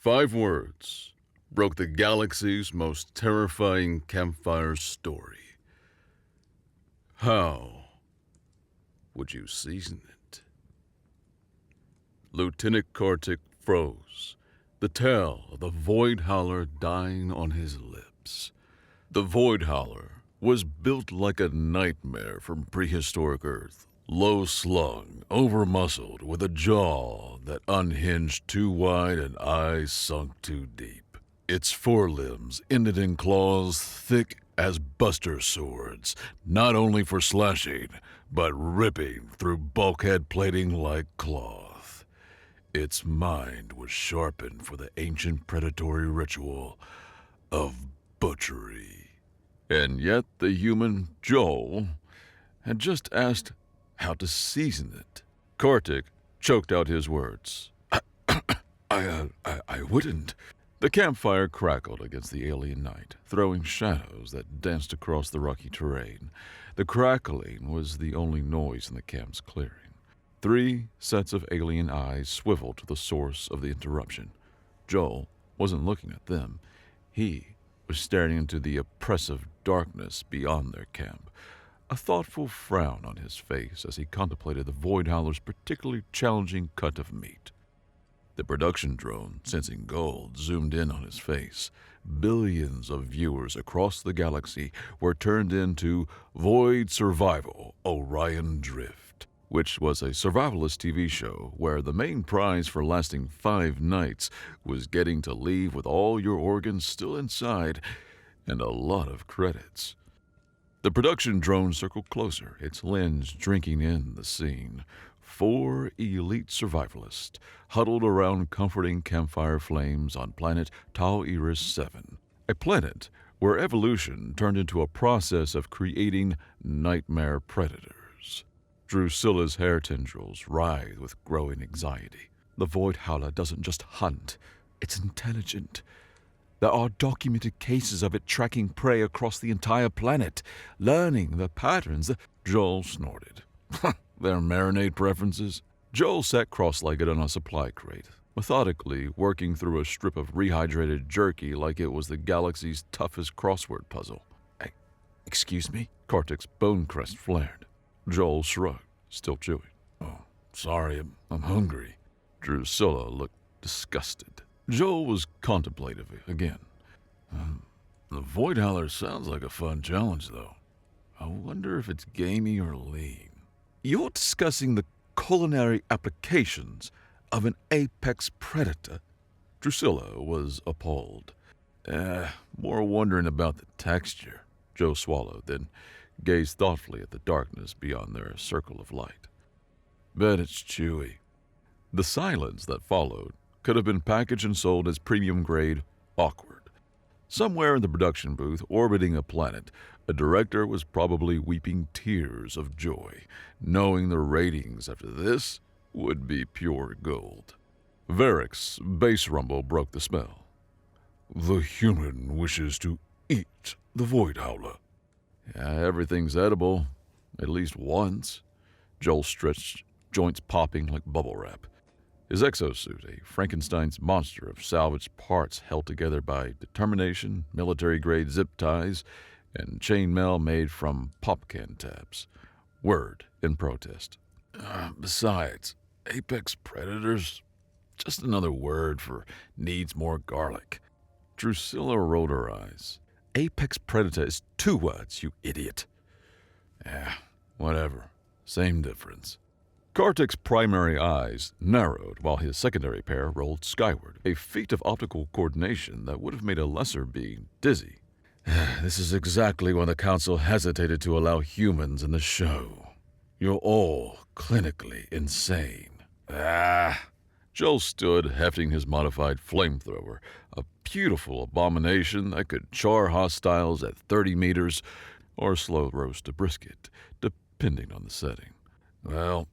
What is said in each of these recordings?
5 words broke the galaxy's most terrifying campfire story. How would you season it? Lieutenant Kartik froze, the tale of the Void Howler dying on his lips. The Void Howler was built like a nightmare from prehistoric Earth, low-slung, over-muscled, with a jaw that unhinged too wide and eyes sunk too deep. Its forelimbs ended in claws thick as buster swords, not only for slashing, but ripping through bulkhead plating like cloth. Its mind was sharpened for the ancient predatory ritual of butchery. And yet the human Joel had just asked how to season it. Kartik choked out his words. I wouldn't. The campfire crackled against the alien night, throwing shadows that danced across the rocky terrain. The crackling was the only noise in the camp's clearing. 3 sets of alien eyes swiveled to the source of the interruption. Joel wasn't looking at them. He was staring into the oppressive darkness beyond their camp, a thoughtful frown on his face as he contemplated the Void Howler's particularly challenging cut of meat. The production drone, sensing gold, zoomed in on his face. Billions of viewers across the galaxy were turned into Void Survival Orion Drift, which was a survivalist TV show where the main prize for lasting 5 nights was getting to leave with all your organs still inside and a lot of credits. The production drone circled closer, its lens drinking in the scene. 4 elite survivalists huddled around comforting campfire flames on planet Tau Iris 7, a planet where evolution turned into a process of creating nightmare predators. Drusilla's hair tendrils writhed with growing anxiety. The Void Howler doesn't just hunt, it's intelligent. There are documented cases of it tracking prey across the entire planet, learning the patterns. Joel snorted. Their marinade preferences? Joel sat cross-legged on a supply crate, methodically working through a strip of rehydrated jerky like it was the galaxy's toughest crossword puzzle. Excuse me? Kartik's bone crest flared. Joel shrugged, still chewing. Oh, sorry, I'm hungry. Drusilla looked disgusted. Joel was contemplative again. The Void Howler sounds like a fun challenge, though. I wonder if it's gamey or lean. You're discussing the culinary applications of an apex predator? Drusilla was appalled. More wondering about the texture. Joe swallowed, then gazed thoughtfully at the darkness beyond their circle of light. Bet it's chewy. The silence that followed could have been packaged and sold as premium-grade awkward. Somewhere in the production booth, orbiting a planet, a director was probably weeping tears of joy, knowing the ratings after this would be pure gold. Varick's bass rumble broke the spell. The human wishes to eat the Void Howler. Everything's edible, at least once. Joel stretched, joints popping like bubble wrap. His exosuit, a Frankenstein's monster of salvaged parts held together by determination, military-grade zip ties, and chainmail made from pop can tabs. Word in protest. Besides, apex predators? Just another word for needs more garlic. Drusilla rolled her eyes. Apex predator is 2 words, you idiot. Whatever. Same difference. Kartik's primary eyes narrowed while his secondary pair rolled skyward, a feat of optical coordination that would have made a lesser being dizzy. This is exactly why the Council hesitated to allow humans in the show. You're all clinically insane. Joel stood, hefting his modified flamethrower, a beautiful abomination that could char hostiles at 30 meters or slow roast a brisket, depending on the setting. Well,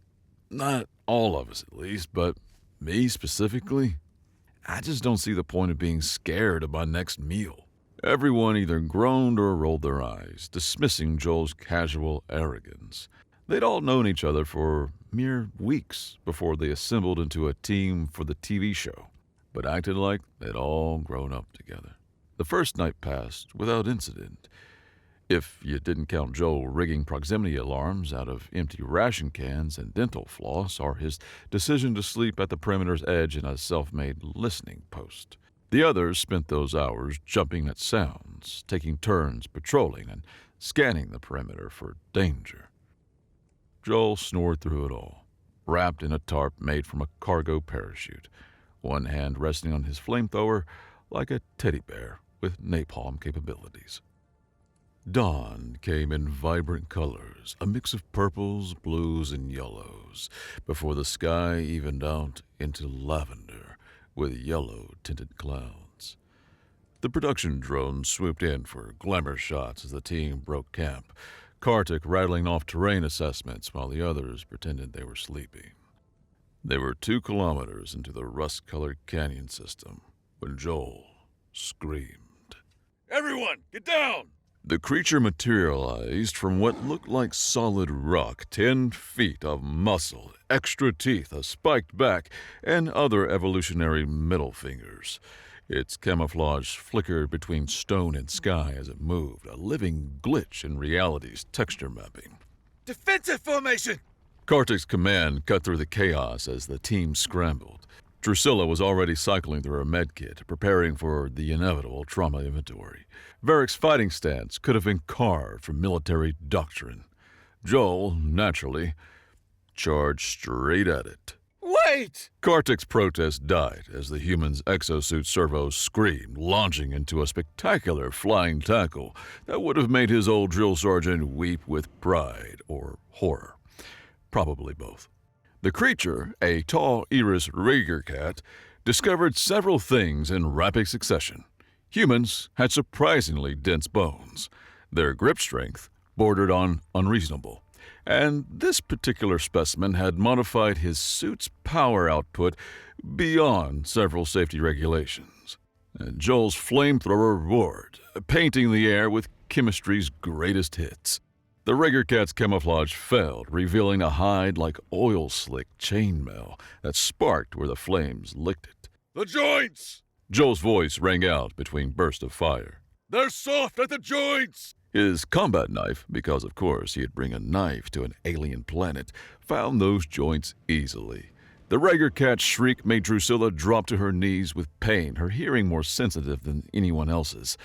not all of us at least, but me specifically, I just don't see the point of being scared of my next meal. Everyone either groaned or rolled their eyes, dismissing Joel's casual arrogance. They'd all known each other for mere weeks before they assembled into a team for the TV show. but acted like they'd all grown up together. The first night passed without incident, if you didn't count Joel rigging proximity alarms out of empty ration cans and dental floss, or his decision to sleep at the perimeter's edge in a self-made listening post. The others spent those hours jumping at sounds, taking turns patrolling and scanning the perimeter for danger. Joel snored through it all, wrapped in a tarp made from a cargo parachute, one hand resting on his flamethrower like a teddy bear with napalm capabilities. Dawn came in vibrant colors, a mix of purples, blues, and yellows, before the sky evened out into lavender with yellow-tinted clouds. The production drone swooped in for glamour shots as the team broke camp, Kartik rattling off terrain assessments while the others pretended they were sleeping. They were 2 kilometers into the rust-colored canyon system when Joel screamed. "Everyone, get down!" The creature materialized from what looked like solid rock, 10 feet of muscle, extra teeth, a spiked back, and other evolutionary middle fingers. Its camouflage flickered between stone and sky as it moved, a living glitch in reality's texture mapping. "Defensive formation!" Kartik's command cut through the chaos as the team scrambled. Drusilla was already cycling through her medkit, preparing for the inevitable trauma inventory. Varric's fighting stance could have been carved from military doctrine. Joel, naturally, charged straight at it. "Wait!" Kartik's protest died as the human's exosuit servos screamed, launching into a spectacular flying tackle that would have made his old drill sergeant weep with pride or horror. Probably both. The creature, a tall iris rager cat, discovered several things in rapid succession. Humans had surprisingly dense bones. Their grip strength bordered on unreasonable. And this particular specimen had modified his suit's power output beyond several safety regulations. And Joel's flamethrower roared, painting the air with chemistry's greatest hits. The Rager Cat's camouflage failed, revealing a hide like oil-slick chainmail that sparked where the flames licked it. "The joints!" Joel's voice rang out between bursts of fire. "They're soft at the joints!" His combat knife, because of course he'd bring a knife to an alien planet, found those joints easily. The Rager Cat's shriek made Drusilla drop to her knees with pain, her hearing more sensitive than anyone else's.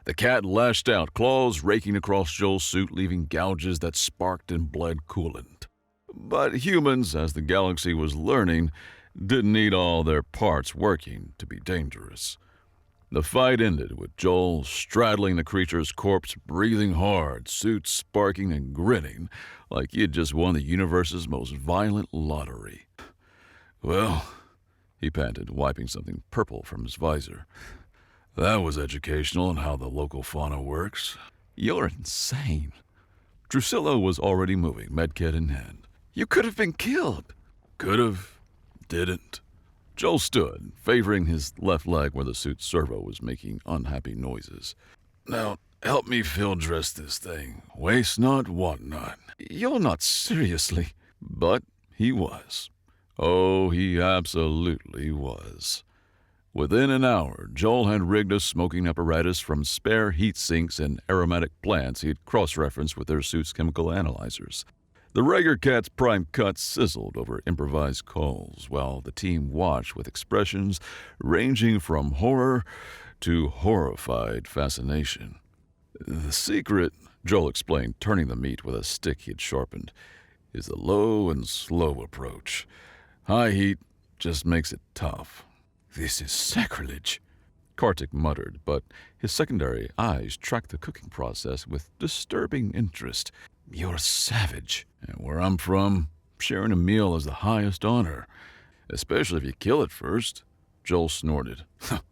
The cat lashed out, claws raking across Joel's suit, leaving gouges that sparked and bled coolant. But humans, as the galaxy was learning, didn't need all their parts working to be dangerous. The fight ended with Joel straddling the creature's corpse, breathing hard, suit sparking and grinning like he had just won the universe's most violent lottery. "Well," he panted, wiping something purple from his visor. "That was educational on how the local fauna works." "You're insane." Drusilla was already moving, medkit in hand. "You could have been killed." "Could have. Didn't." Joel stood, favoring his left leg where the suit's servo was making unhappy noises. "Now, help me field dress this thing. Waste not, want not." "You're not seriously." But he was. Oh, he absolutely was. Within an hour, Joel had rigged a smoking apparatus from spare heat sinks and aromatic plants he'd cross-referenced with their suit's chemical analyzers. The Rager Cat's prime cut sizzled over improvised coals, while the team watched with expressions ranging from horror to horrified fascination. "The secret," Joel explained, turning the meat with a stick he'd sharpened, "is the low and slow approach. High heat just makes it tough." "This is sacrilege," Kartik muttered, but his secondary eyes tracked the cooking process with disturbing interest. "You're a savage." "And where I'm from, sharing a meal is the highest honor, especially if you kill it first." Joel snorted.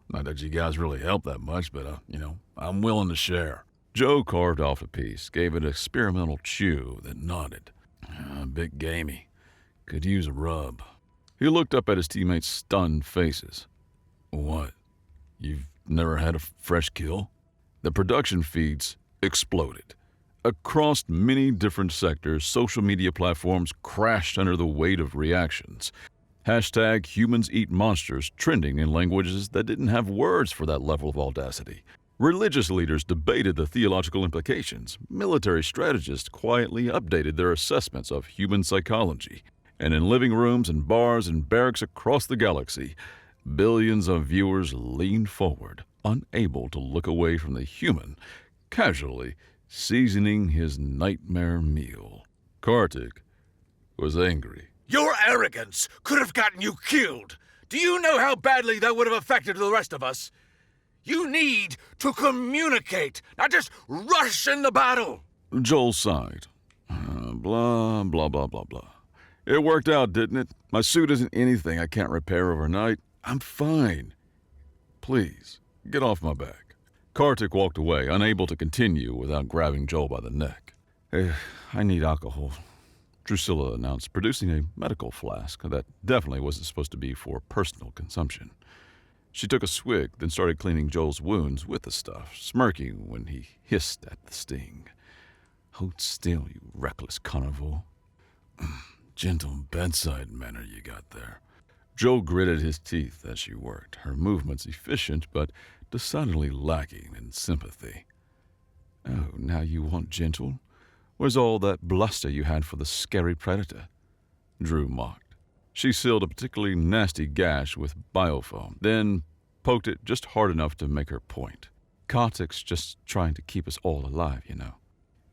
"Not that you guys really help that much, but, I'm willing to share." Joe carved off a piece, gave it an experimental chew, then nodded. "A bit gamey. Could use a rub." He looked up at his teammates' stunned faces. "What? You've never had a fresh kill?" The production feeds exploded. Across many different sectors, social media platforms crashed under the weight of reactions. Hashtag humans eat monsters trending in languages that didn't have words for that level of audacity. Religious leaders debated the theological implications. Military strategists quietly updated their assessments of human psychology. And in living rooms and bars and barracks across the galaxy, billions of viewers leaned forward, unable to look away from the human, casually seasoning his nightmare meal. Kartik was angry. Your arrogance could have gotten you killed. Do you know how badly that would have affected the rest of us? You need to communicate, not just rush into battle. Joel sighed. Blah, blah, blah, blah, blah. It worked out, didn't it? My suit isn't anything I can't repair overnight. I'm fine. Please, get off my back. Kartik walked away, unable to continue without grabbing Joel by the neck. I need alcohol, Drusilla announced, producing a medical flask that definitely wasn't supposed to be for personal consumption. She took a swig, then started cleaning Joel's wounds with the stuff, smirking when he hissed at the sting. Hold still, you reckless carnivore. Gentle bedside manner you got there. Joel gritted his teeth as she worked, her movements efficient but decidedly lacking in sympathy. Oh, now you want gentle? Where's all that bluster you had for the scary predator? Drew mocked. She sealed a particularly nasty gash with biofoam, then poked it just hard enough to make her point. Kartik's just trying to keep us all alive, you know.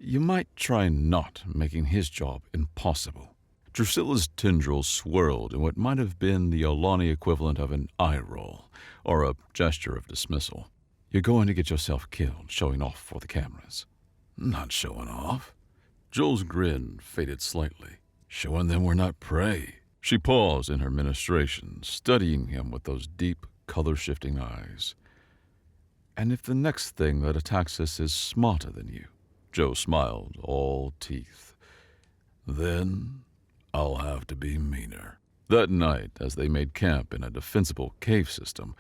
You might try not making his job impossible. Drusilla's tendrils swirled in what might have been the Alani equivalent of an eye roll, or a gesture of dismissal. You're going to get yourself killed, showing off for the cameras. Not showing off. Joel's grin faded slightly. Showing them we're not prey. She paused in her ministration, studying him with those deep, color-shifting eyes. And if the next thing that attacks us is smarter than you, Joe smiled, all teeth, then I'll have to be meaner. That night, as they made camp in a defensible cave system,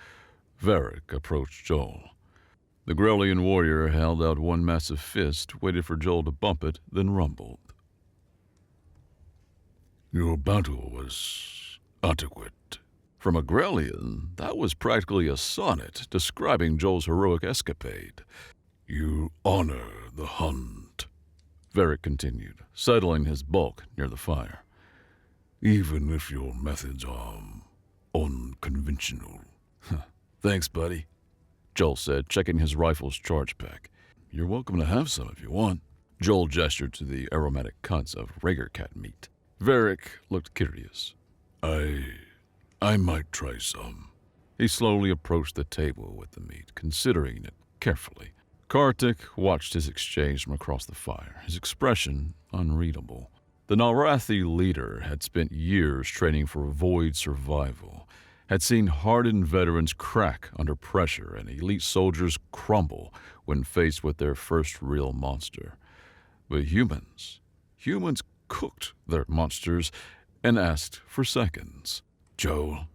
Varric approached Joel. The Grelian warrior held out one massive fist, waited for Joel to bump it, then rumbled. Your battle was adequate. From a Grelian, that was practically a sonnet describing Joel's heroic escapade. You honor the hunt, Varric continued, settling his bulk near the fire. Even if your methods are unconventional. Thanks, buddy, Joel said, checking his rifle's charge pack. You're welcome to have some if you want. Joel gestured to the aromatic cuts of Rager cat meat. Varric looked curious. I might try some. He slowly approached the table with the meat, considering it carefully. Kartik watched his exchange from across the fire, his expression unreadable. The Nalrathi leader had spent years training for void survival, had seen hardened veterans crack under pressure and elite soldiers crumble when faced with their first real monster. But humans cooked their monsters and asked for seconds. Joel,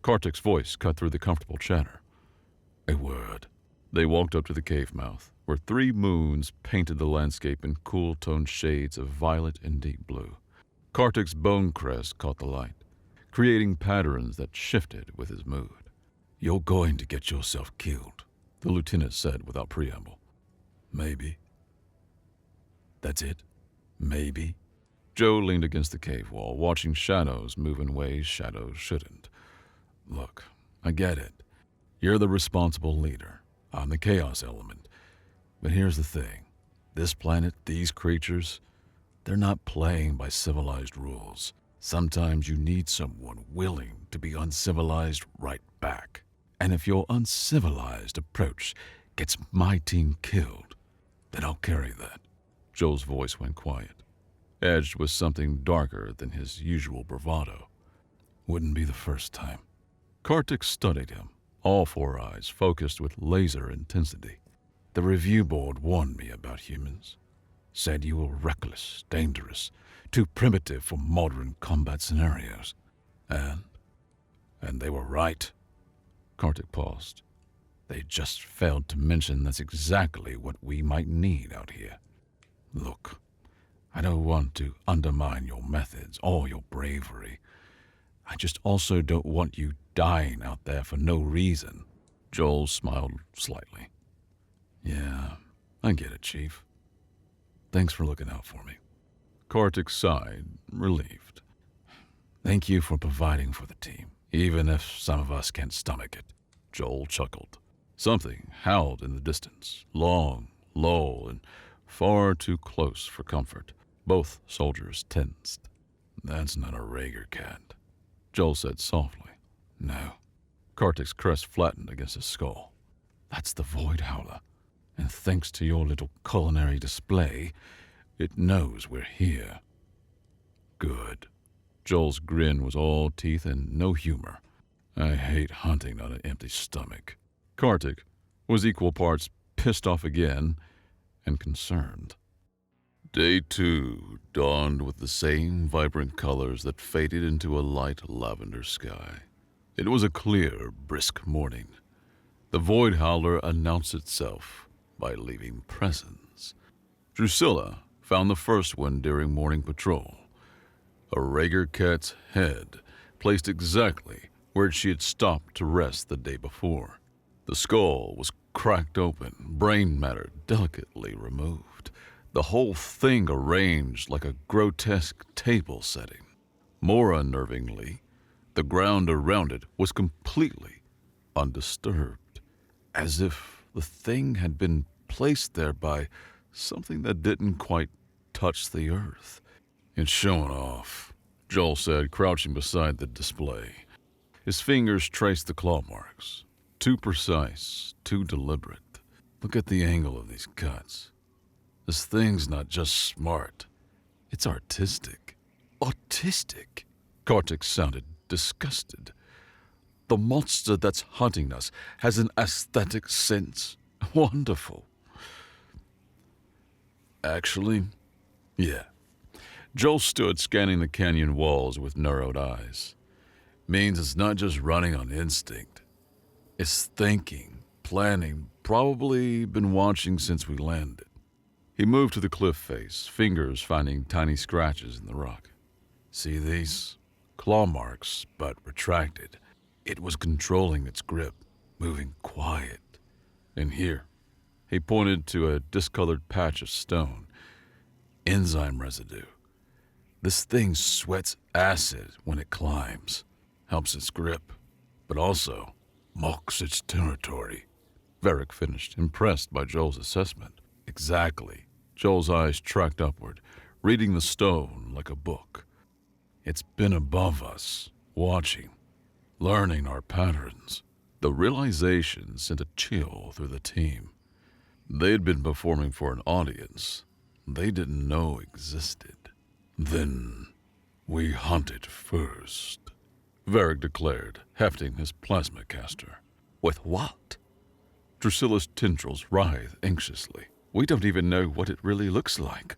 Kartik's voice cut through the comfortable chatter. A word. They walked up to the cave mouth, where 3 moons painted the landscape in cool-toned shades of violet and deep blue. Kartik's bone crest caught the light, creating patterns that shifted with his mood. You're going to get yourself killed, the lieutenant said without preamble. Maybe. That's it? Maybe? Joe leaned against the cave wall, watching shadows move in ways shadows shouldn't. Look, I get it. You're the responsible leader. I'm the chaos element. But here's the thing. This planet, these creatures, they're not playing by civilized rules. Sometimes you need someone willing to be uncivilized right back. And if your uncivilized approach gets my team killed, then I'll carry that. Joe's voice went quiet, edged with something darker than his usual bravado. Wouldn't be the first time. Kartik studied him, all 4 eyes focused with laser intensity. The review board warned me about humans. Said you were reckless, dangerous, too primitive for modern combat scenarios. And they were right. Kartik paused. They just failed to mention that's exactly what we might need out here. Look, I don't want to undermine your methods or your bravery. I just also don't want you dying out there for no reason. Joel smiled slightly. Yeah, I get it, Chief. Thanks for looking out for me. Kartik sighed, relieved. Thank you for providing for the team, even if some of us can't stomach it. Joel chuckled. Something howled in the distance, long, low, and far too close for comfort. Both soldiers tensed. That's not a Rager cat, Joel said softly. No. Kartik's crest flattened against his skull. That's the Void Howler, and thanks to your little culinary display, it knows we're here. Good. Joel's grin was all teeth and no humor. I hate hunting on an empty stomach. Kartik was equal parts pissed off again and concerned. Day 2 dawned with the same vibrant colors that faded into a light lavender sky. It was a clear, brisk morning. The Void Howler announced itself by leaving presents. Drusilla found the first one during morning patrol. A Rager cat's head placed exactly where she had stopped to rest the day before. The skull was cracked open, brain matter delicately removed. The whole thing arranged like a grotesque table setting. More unnervingly, the ground around it was completely undisturbed, as if the thing had been placed there by something that didn't quite touch the earth. It's showing off, Joel said, crouching beside the display. His fingers traced the claw marks. Too precise, too deliberate. Look at the angle of these cuts. This thing's not just smart. It's artistic. Autistic? Kartik sounded disgusted. The monster that's hunting us has an aesthetic sense. Wonderful. Actually, yeah. Joel stood scanning the canyon walls with narrowed eyes. Means it's not just running on instinct. It's thinking, planning, probably been watching since we landed. He moved to the cliff face, fingers finding tiny scratches in the rock. See these? Claw marks, but retracted. It was controlling its grip, moving quiet. And here, he pointed to a discolored patch of stone. Enzyme residue. This thing sweats acid when it climbs, helps its grip, but also marks its territory. Varric finished, impressed by Joel's assessment. Exactly. Joel's eyes tracked upward, reading the stone like a book. It's been above us, watching, learning our patterns. The realization sent a chill through the team. They'd been performing for an audience they didn't know existed. Then we hunted first, Varric declared, hefting his plasma caster. With what? Drusilla's tendrils writhed anxiously. We don't even know what it really looks like.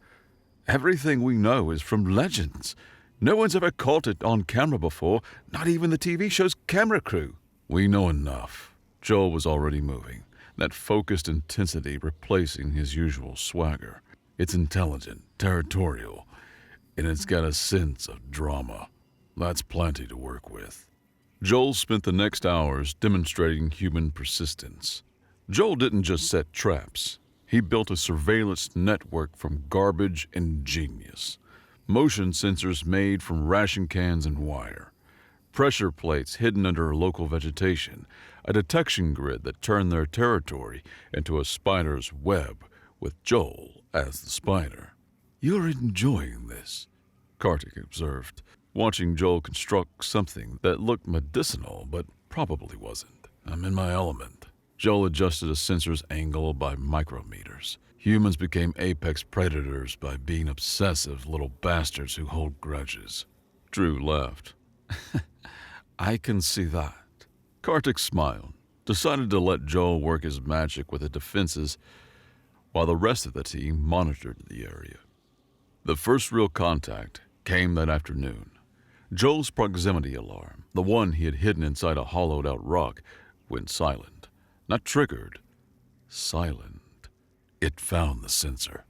Everything we know is from legends. No one's ever caught it on camera before, not even the TV show's camera crew. We know enough. Joel was already moving, that focused intensity replacing his usual swagger. It's intelligent, territorial, and it's got a sense of drama. That's plenty to work with. Joel spent the next hours demonstrating human persistence. Joel didn't just set traps. He built a surveillance network from garbage and genius. Motion sensors made from ration cans and wire. Pressure plates hidden under local vegetation. A detection grid that turned their territory into a spider's web with Joel as the spider. You're enjoying this, Kartik observed, watching Joel construct something that looked medicinal but probably wasn't. I'm in my element. Joel adjusted a sensor's angle by micrometers. Humans became apex predators by being obsessive little bastards who hold grudges. Drew laughed. I can see that. Kartik smiled, decided to let Joel work his magic with the defenses while the rest of the team monitored the area. The first real contact came that afternoon. Joel's proximity alarm, the one he had hidden inside a hollowed-out rock, went silent. Not triggered, silent. It found the sensor,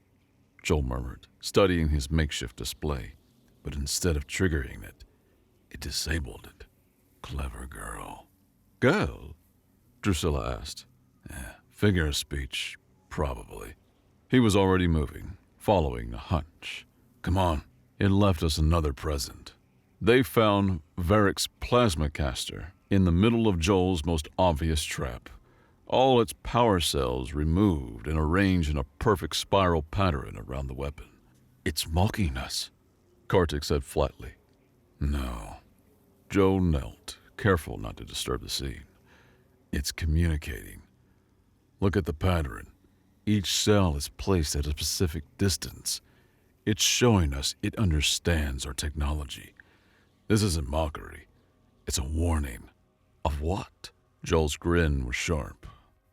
Joel murmured, studying his makeshift display. But instead of triggering it, it disabled it. Clever girl. Girl? Drusilla asked. Figure of speech, probably. He was already moving, following a hunch. Come on, it left us another present. They found Varric's plasma caster in the middle of Joel's most obvious trap. All its power cells removed and arranged in a perfect spiral pattern around the weapon. It's mocking us, Kartik said flatly. No. Joel knelt, careful not to disturb the scene. It's communicating. Look at the pattern. Each cell is placed at a specific distance. It's showing us it understands our technology. This isn't mockery. It's a warning. Of what? Joel's grin was sharp.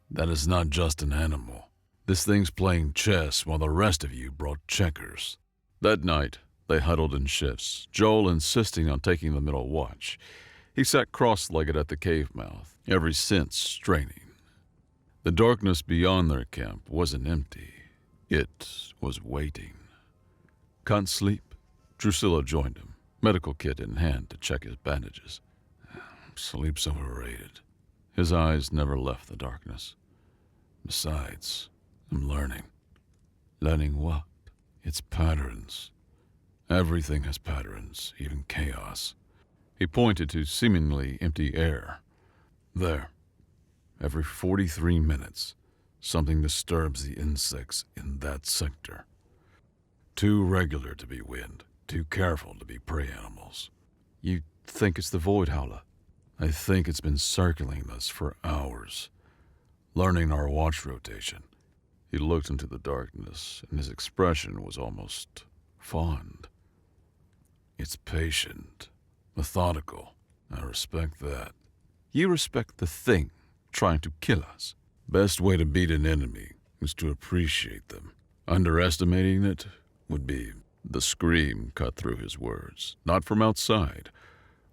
That is not just an animal. This thing's playing chess while the rest of you brought checkers. That night, they huddled in shifts, Joel insisting on taking the middle watch. He sat cross-legged at the cave mouth, every sense straining. The darkness beyond their camp wasn't empty. It was waiting. Can't sleep? Drusilla joined him, medical kit in hand to check his bandages. Sleep's overrated. His eyes never left the darkness. Besides, I'm learning. Learning what? It's patterns. Everything has patterns, even chaos. He pointed to seemingly empty air. There. Every 43 minutes, something disturbs the insects in that sector. Too regular to be wind, too careful to be prey animals. You think it's the Void Howler? I think it's been circling us for hours, learning our watch rotation. He looked into the darkness, and his expression was almost fond. It's patient, methodical. I respect that. You respect the thing trying to kill us. Best way to beat an enemy is to appreciate them. Underestimating it would be... The scream cut through his words, not from outside,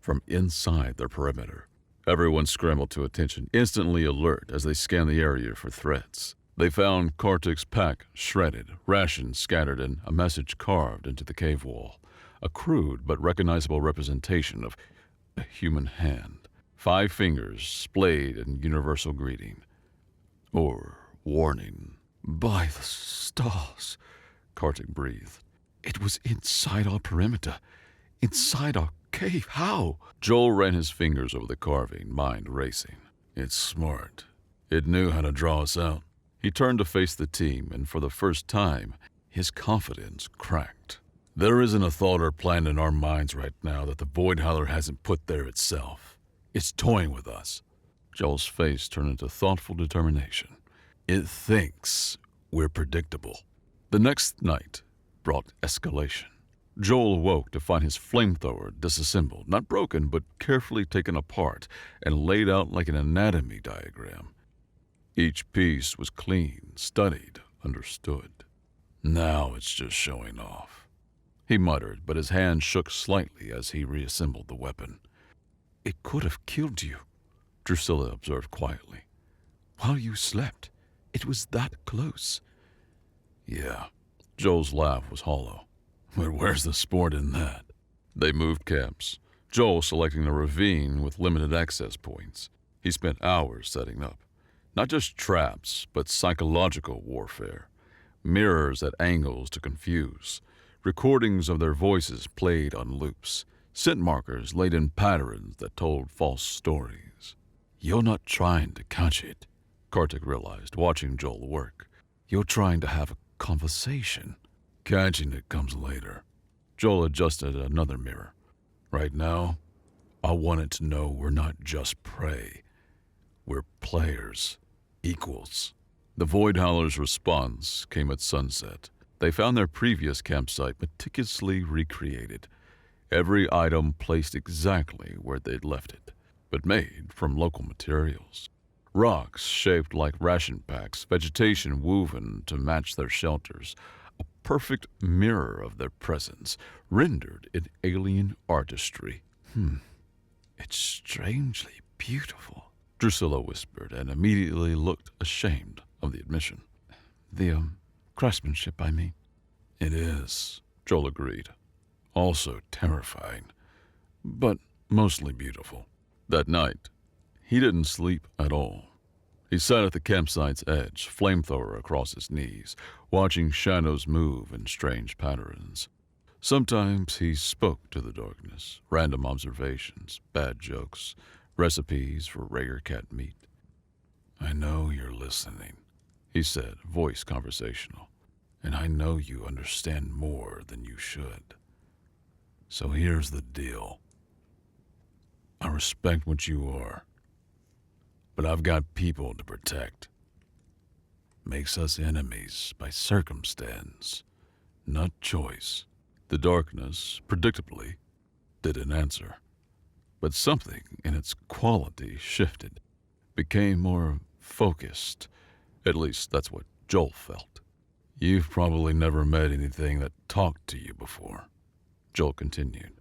from inside their perimeter. Everyone scrambled to attention, instantly alert as they scanned the area for threats. They found Kartik's pack shredded, rations scattered, and a message carved into the cave wall. A crude but recognizable representation of a human hand. 5 fingers splayed in universal greeting. Or warning. By the stars, Kartik breathed. It was inside our perimeter. Inside our cave. How? Joel ran his fingers over the carving, mind racing. It's smart. It knew how to draw us out. He turned to face the team, and for the first time, his confidence cracked. There isn't a thought or plan in our minds right now that the Void Howler hasn't put there itself. It's toying with us. Joel's face turned into thoughtful determination. It thinks we're predictable. The next night brought escalation. Joel awoke to find his flamethrower disassembled, not broken, but carefully taken apart and laid out like an anatomy diagram. Each piece was clean, studied, understood. Now it's just showing off. He muttered, but his hand shook slightly as he reassembled the weapon. It could have killed you, Drusilla observed quietly. While you slept, it was that close. Yeah, Joel's laugh was hollow. But where's the sport in that? They moved camps, Joel selecting a ravine with limited access points. He spent hours setting up. Not just traps, but psychological warfare. Mirrors at angles to confuse. Recordings of their voices played on loops. Scent markers laid in patterns that told false stories. You're not trying to catch it, Kartik realized, watching Joel work. You're trying to have a conversation. Catching it comes later. Joel adjusted another mirror. Right now, I want it to know we're not just prey. We're players. Equals. The Void Howler's response came at sunset. They found their previous campsite meticulously recreated. Every item placed exactly where they'd left it, but made from local materials. Rocks shaped like ration packs, vegetation woven to match their shelters. A perfect mirror of their presence, rendered in alien artistry. It's strangely beautiful, Drusilla whispered, and immediately looked ashamed of the admission. The, craftsmanship, I mean. It is, Joel agreed. Also terrifying, but mostly beautiful. That night, he didn't sleep at all. He sat at the campsite's edge, flamethrower across his knees, watching shadows move in strange patterns. Sometimes he spoke to the darkness, random observations, bad jokes, recipes for rare cat meat. "I know you're listening," he said, voice conversational, "and I know you understand more than you should. So here's the deal. I respect what you are, but I've got people to protect. Makes us enemies by circumstance, not choice." The darkness, predictably, didn't answer, but something in its quality shifted, became more focused. At least that's what Joel felt. "You've probably never met anything that talked to you before," Joel continued.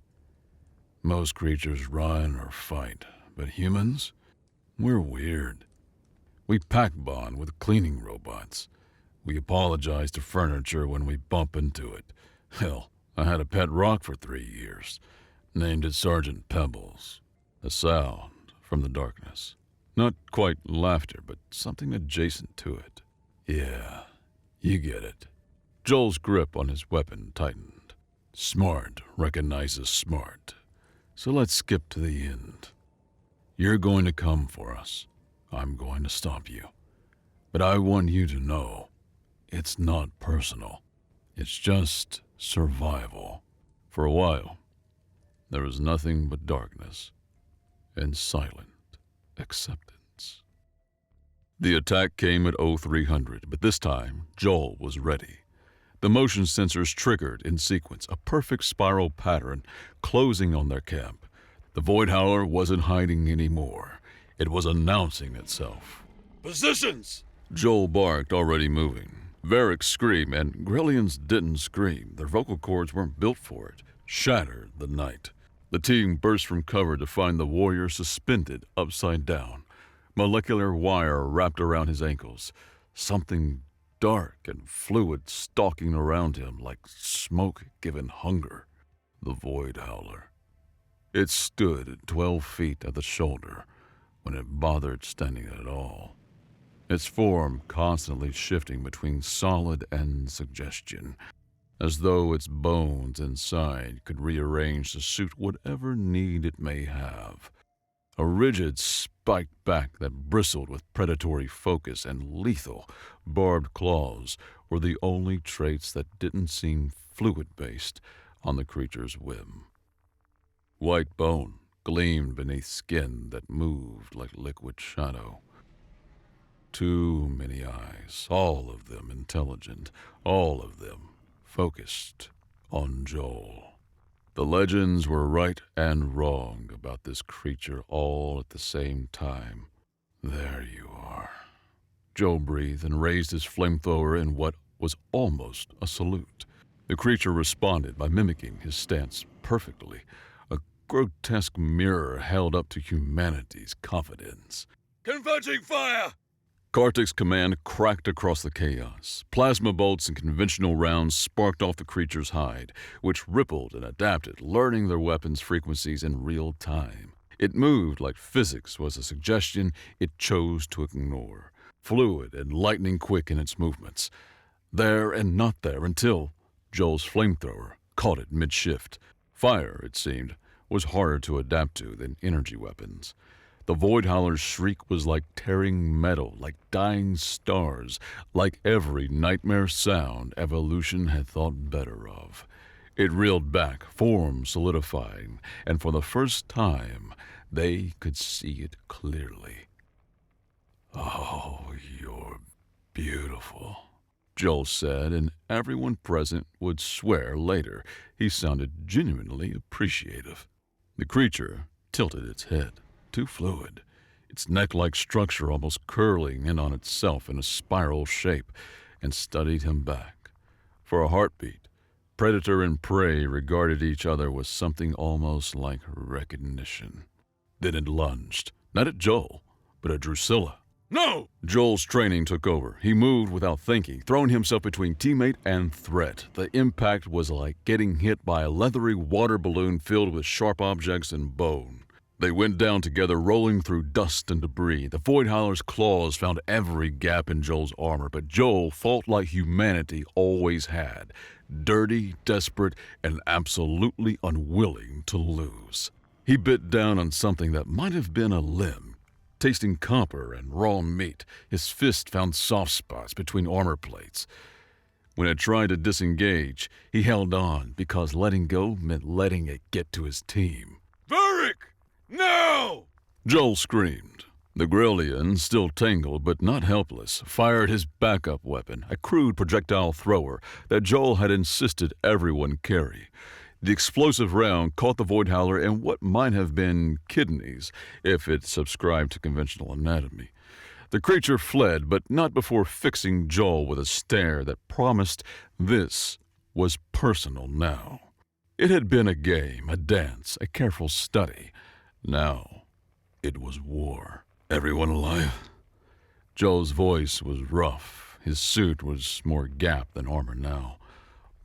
"Most creatures run or fight, but humans, we're weird. We pack bond with cleaning robots. We apologize to furniture when we bump into it. Hell, I had a pet rock for 3 years. Named it Sergeant Pebbles." A sound from the darkness. Not quite laughter, but something adjacent to it. "Yeah, you get it." Joel's grip on his weapon tightened. "Smart recognizes smart. So let's skip to the end. You're going to come for us. I'm going to stop you. But I want you to know, it's not personal. It's just survival." For a while, there was nothing but darkness and silent acceptance. The attack came at 0300, but this time, Joel was ready. The motion sensors triggered in sequence, a perfect spiral pattern closing on their camp. The Void Howler wasn't hiding anymore. It was announcing itself. Positions! Joel barked, already moving. Varric screamed, and Grellians didn't scream. Their vocal cords weren't built for it. Shattered the night. The team burst from cover to find the warrior suspended upside down. Molecular wire wrapped around his ankles. Something dark and fluid stalking around him like smoke given hunger. The Void Howler. It stood at 12 feet at the shoulder when it bothered standing at all. Its form constantly shifting between solid and suggestion, as though its bones inside could rearrange to suit whatever need it may have. A rigid spiked back that bristled with predatory focus and lethal, barbed claws were the only traits that didn't seem fluid-based on the creature's whim. White bone gleamed beneath skin that moved like liquid shadow. Too many eyes, all of them intelligent, all of them focused on Joel. The legends were right and wrong about this creature all at the same time. "There you are." Joel breathed and raised his flamethrower in what was almost a salute. The creature responded by mimicking his stance perfectly, a grotesque mirror held up to humanity's confidence. Converging fire! Kartik's command cracked across the chaos. Plasma bolts and conventional rounds sparked off the creature's hide, which rippled and adapted, learning their weapons' frequencies in real time. It moved like physics was a suggestion it chose to ignore, fluid and lightning quick in its movements. There and not there until Joel's flamethrower caught it mid-shift. Fire, it seemed, was harder to adapt to than energy weapons. The Void Howler's shriek was like tearing metal, like dying stars, like every nightmare sound evolution had thought better of. It reeled back, form solidifying, and for the first time, they could see it clearly. "Oh, you're beautiful," Joel said, and everyone present would swear later he sounded genuinely appreciative. The creature tilted its head. Too fluid, its neck-like structure almost curling in on itself in a spiral shape, and studied him back. For a heartbeat, predator and prey regarded each other with something almost like recognition. Then it lunged, not at Joel, but at Drusilla. No! Joel's training took over. He moved without thinking, throwing himself between teammate and threat. The impact was like getting hit by a leathery water balloon filled with sharp objects and bone. They went down together, rolling through dust and debris. The Void Howler's claws found every gap in Joel's armor, but Joel fought like humanity always had. Dirty, desperate, and absolutely unwilling to lose. He bit down on something that might have been a limb. Tasting copper and raw meat, his fist found soft spots between armor plates. When it tried to disengage, he held on because letting go meant letting it get to his team. Varric! No! Joel screamed. The Grillian, still tangled but not helpless, fired his backup weapon, a crude projectile thrower that Joel had insisted everyone carry. The explosive round caught the Void Howler in what might have been kidneys if it subscribed to conventional anatomy. The creature fled, but not before fixing Joel with a stare that promised this was personal now. It had been a game, a dance, a careful study. Now, it was war. Everyone alive? Joel's voice was rough. His suit was more gap than armor now.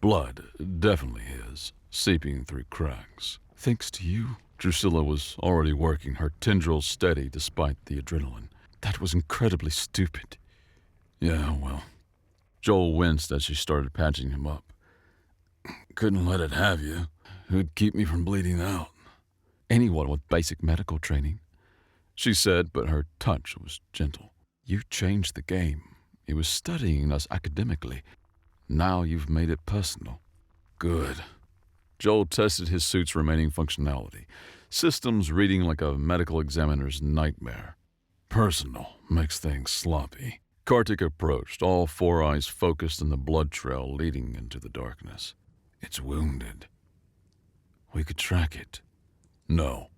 Blood, definitely his, seeping through cracks. Thanks to you. Drusilla was already working, her tendrils steady despite the adrenaline. That was incredibly stupid. Yeah, well. Joel winced as she started patching him up. Couldn't let it have you. Who'd keep me from bleeding out? Anyone with basic medical training, she said, but her touch was gentle. You changed the game. He was studying us academically. Now you've made it personal. Good. Joel tested his suit's remaining functionality. Systems reading like a medical examiner's nightmare. Personal makes things sloppy. Kartik approached, all four eyes focused on the blood trail leading into the darkness. It's wounded. We could track it. No.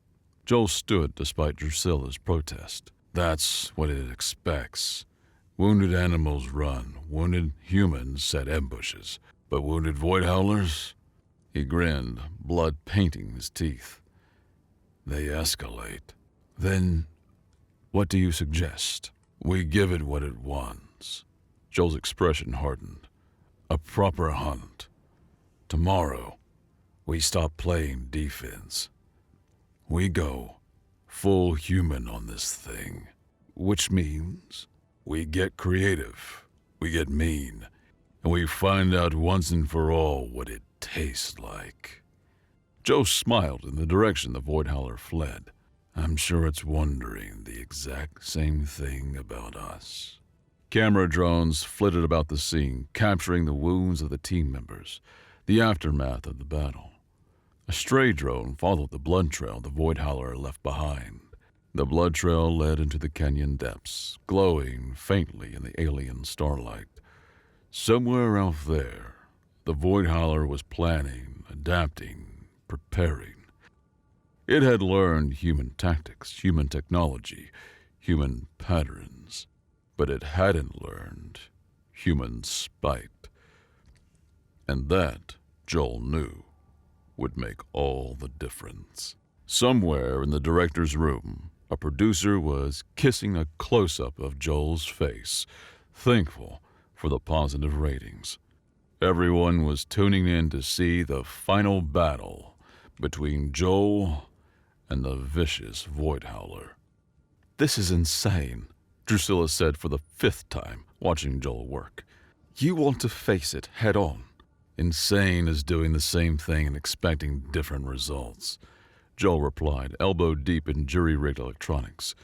Joel stood despite Drusilla's protest. That's what it expects. Wounded animals run. Wounded humans set ambushes. But wounded Void Howlers? He grinned, blood painting his teeth. They escalate. Then, what do you suggest? We give it what it wants. Joel's expression hardened. A proper hunt. Tomorrow, we stop playing defense. We go full human on this thing. Which means we get creative, we get mean, and we find out once and for all what it tastes like. Joe smiled in the direction the Void Howler fled. I'm sure it's wondering the exact same thing about us. Camera drones flitted about the scene, capturing the wounds of the team members, the aftermath of the battle. A stray drone followed the blood trail the Void Howler left behind. The blood trail led into the canyon depths, glowing faintly in the alien starlight. Somewhere out there, the Void Howler was planning, adapting, preparing. It had learned human tactics, human technology, human patterns, but it hadn't learned human spite. And that, Joel knew, would make all the difference. Somewhere in the director's room, a producer was kissing a close-up of Joel's face, thankful for the positive ratings. Everyone was tuning in to see the final battle between Joel and the vicious Void Howler. This is insane, Drusilla said for the 5th time, watching Joel work. You want to face it head on. Insane is doing the same thing and expecting different results. Joel replied, elbow deep in jury-rigged electronics.